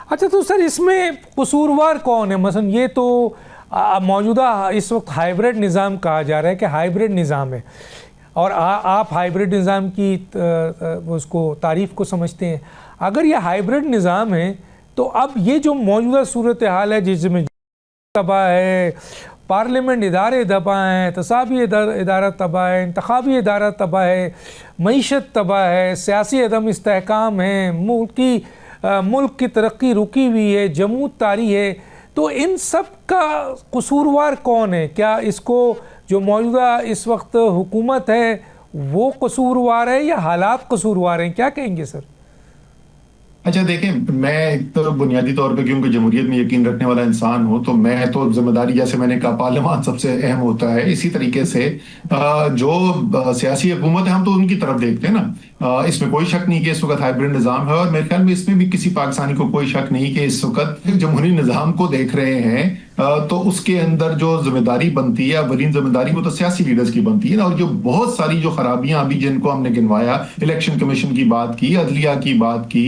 अच्छा, तो सर इसमें कसूरवार कौन है? मसलन ये तो मौजूदा इस वक्त हाइब्रिड निज़ाम कहा जा रहा है कि हाइब्रिड निज़ाम है, और आप हाइब्रिड निज़ाम की उसको तारीफ़ को समझते हैं। अगर ये हाइब्रिड निज़ाम है तो अब ये जो मौजूदा सूरत हाल है जिसमें तबाह है, पार्लियामेंट इदारे तबाह हैं, तसाबी इदारा तबाह है, इंतखाबी इदारा तबाह है, मईशत तबाह है, सियासी अदम इस्तेहकाम है, मुल्क की तरक्की रुकी हुई है, जमूत तारी है, तो इन सब का कसूरवार कौन है? क्या इसको जो मौजूदा इस वक्त हुकूमत है वो कसूरवार है या हालात कसूरवार हैं? क्या कहेंगे सर? अच्छा देखें, मैं एक तो बुनियादी तौर पे क्योंकि जमहूरियत में यकीन रखने वाला इंसान हूं, तो मैं तो जिम्मेदारी, जैसे मैंने कहा, पार्लियामान सबसे अहम होता है। इसी तरीके से जो सियासी हुकूमत है, हम तो उनकी तरफ देखते हैं ना। इसमें कोई शक नहीं कि इस वक्त हाइब्रिड निज़ाम है, और मेरे ख्याल में इसमें भी किसी पाकिस्तानी को कोई शक नहीं कि इस वक्त जमहूरी निज़ाम को देख रहे हैं। तो उसके अंदर जो जिम्मेदारी बनती है, अवलीन जिम्मेदारी, वो तो सियासी लीडर्स की बनती है ना। और जो बहुत सारी जो खराबियां अभी जिनको हमने गिनवाया, इलेक्शन कमीशन की बात की, अदलिया की बात की,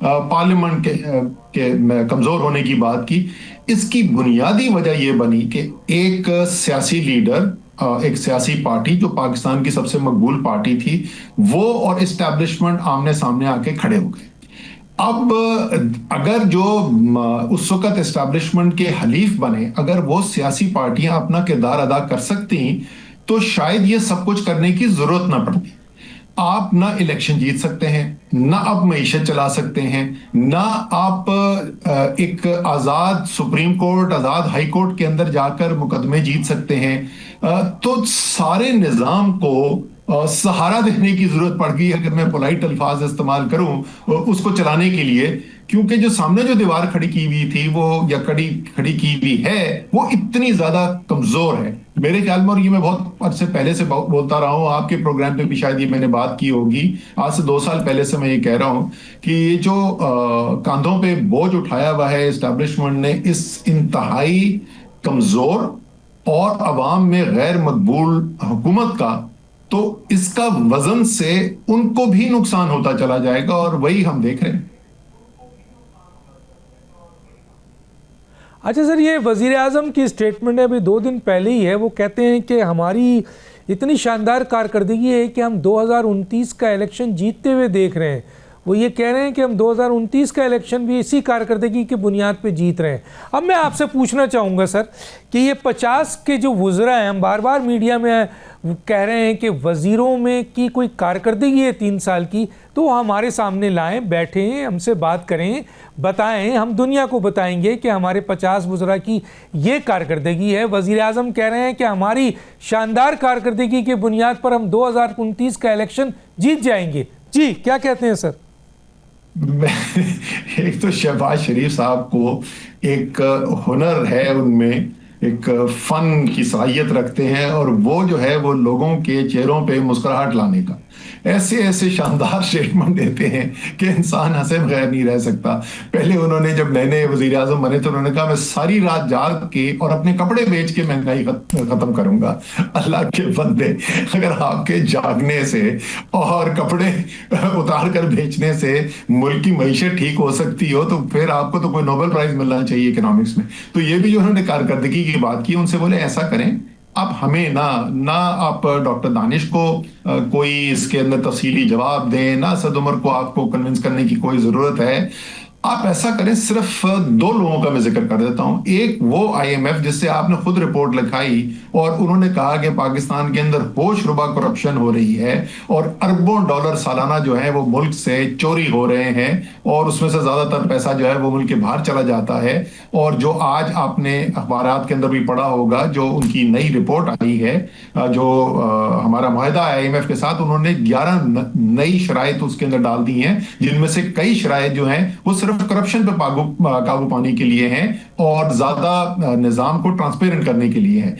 पार्लियामेंट के कमजोर होने की बात की, इसकी बुनियादी वजह यह बनी कि एक सियासी लीडर, एक सियासी पार्टी जो पाकिस्तान की सबसे मकबूल पार्टी थी, वो और इस्टेब्लिशमेंट आमने सामने आके खड़े हो गए। अब अगर जो उस वक्त एस्टैब्लिशमेंट के हलीफ बने, अगर वो सियासी पार्टियां अपना किरदार अदा कर सकती, तो शायद ये सब कुछ करने की जरूरत ना पड़ती। आप ना इलेक्शन जीत सकते हैं, ना आप मईशत चला सकते हैं, ना आप एक आज़ाद सुप्रीम कोर्ट, आज़ाद हाई कोर्ट के अंदर जाकर मुकदमे जीत सकते हैं। तो सारे निज़ाम को सहारा देने की जरूरत पड़ गई, अगर मैं पोलाइट अल्फाज इस्तेमाल करूं उसको चलाने के लिए, क्योंकि जो सामने जो दीवार खड़ी की हुई थी वो, या खड़ी की हुई है, वो इतनी ज्यादा कमजोर है मेरे ख्याल में। और ये मैं बहुत अरसे पहले से बोलता रहा हूँ, आपके प्रोग्राम पे भी शायद ये मैंने बात की होगी, आज से 2 साल पहले से मैं ये कह रहा हूँ कि ये जो कांधों पे बोझ उठाया हुआ है एस्टैब्लिशमेंट ने, इस इंतहाई कमजोर और अवाम में गैर मकबूल हुकूमत का, तो इसका वजन से उनको भी नुकसान होता चला जाएगा, और वही हम देख रहे हैं। अच्छा सर, ये वज़ीर आज़म की स्टेटमेंट है, अभी 2 दिन पहले ही है। वो कहते हैं कि हमारी इतनी शानदार कारकर्दगी है कि हम 2029 का इलेक्शन जीतते हुए देख रहे हैं। वो ये कह रहे हैं कि हम 2029 का इलेक्शन भी इसी कारकर्दगी की बुनियाद पे जीत रहे हैं। अब मैं आपसे पूछना चाहूँगा सर कि ये 50 के जो वुज़रा हैं, हम बार बार मीडिया में कह रहे हैं कि वज़ीरों में की कोई कारकर्दगी है 3 साल की, तो हमारे सामने लाएं, बैठें, हमसे बात करें, बताएं, हम दुनिया को बताएंगे कि हमारे 50 वुज़रा की ये कारकर्दगी है। वज़ीर आज़म कह रहे हैं कि हमारी शानदार कारकर्दगी की बुनियाद पर हम 2029 का इलेक्शन जीत जाएंगे। जी, क्या कहते हैं सर? एक तो शहबाज शरीफ साहब को एक हुनर है, उनमें एक फन की सलाहियत रखते हैं, और वो जो है वो लोगों के चेहरों पे मुस्कुराहट लाने का ऐसे ऐसे शानदार स्टेटमेंट देते हैं कि इंसान हंसे बगैर नहीं रह सकता। पहले उन्होंने जब नए नए वजीर आजम बने तो उन्होंने कहा, मैं सारी रात जाग के और अपने कपड़े बेच के महंगाई खत्म करूंगा। अल्लाह के बंदे, अगर आपके जागने से और कपड़े उतार कर बेचने से मुल्क की मईशत ठीक हो सकती हो, तो फिर आपको तो कोई नोबेल प्राइज मिलना चाहिए इकोनॉमिक्स में। तो ये भी जो उन्होंने कारकर्दगी की बात की, उनसे बोले ऐसा करें, आप हमें ना आप डॉक्टर दानिश को कोई इसके अंदर तफसीली जवाब दें, ना सद उमर को आपको कन्विंस करने की कोई जरूरत है। आप ऐसा करें, सिर्फ 2 लोगों का मैं जिक्र कर देता हूं। एक वो IMF जिससे आपने खुद रिपोर्ट लिखाई और उन्होंने कहा कि पाकिस्तान के अंदर होशरुबा करप्शन हो रही है और अरबों डॉलर सालाना जो है वो मुल्क से चोरी हो रहे हैं, और उसमें से ज्यादातर पैसा जो है वो मुल्क के बाहर चला जाता है। और जो आज आपने अखबारात के अंदर भी पढ़ा होगा, जो उनकी नई रिपोर्ट आई है, जो हमारा मुआहदा है IMF के साथ, उन्होंने 11 नई शराइत उसके अंदर डाल दी हैं, जिनमें से कई शराइत जो हैं वो सिर्फ करप्शन पे काबू पाने के लिए हैं और ज्यादा निजाम को ट्रांसपेरेंट करने के लिए है।